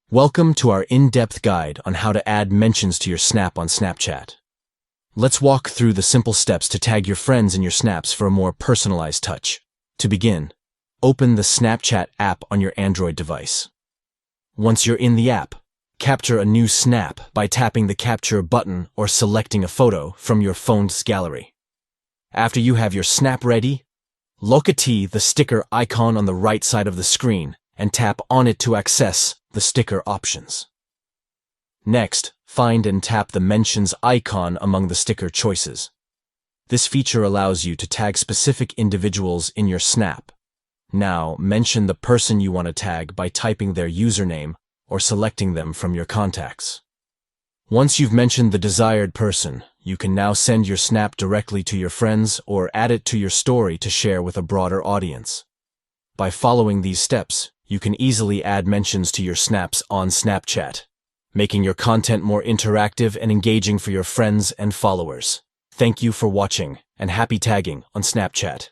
Welcome to our in-depth guide on how to add mentions to your Snap on Snapchat. Let's walk through the simple steps to tag your friends in your snaps for a more personalized touch. To begin, open the Snapchat app on your Android device. Once you're in the app, capture a new snap by tapping the Capture button or selecting a photo from your phone's gallery. After you have your snap ready, locate the sticker icon on the right side of the screen and tap on it to access the sticker options. Next, find and tap the mentions icon among the sticker choices. This feature allows you to tag specific individuals in your snap. Now, mention the person you want to tag by typing their username or selecting them from your contacts. Once you've mentioned the desired person, you can now send your snap directly to your friends or add it to your story to share with a broader audience. By following these steps, you can easily add mentions to your snaps on Snapchat, making your content more interactive and engaging for your friends and followers. Thank you for watching, and happy tagging on Snapchat.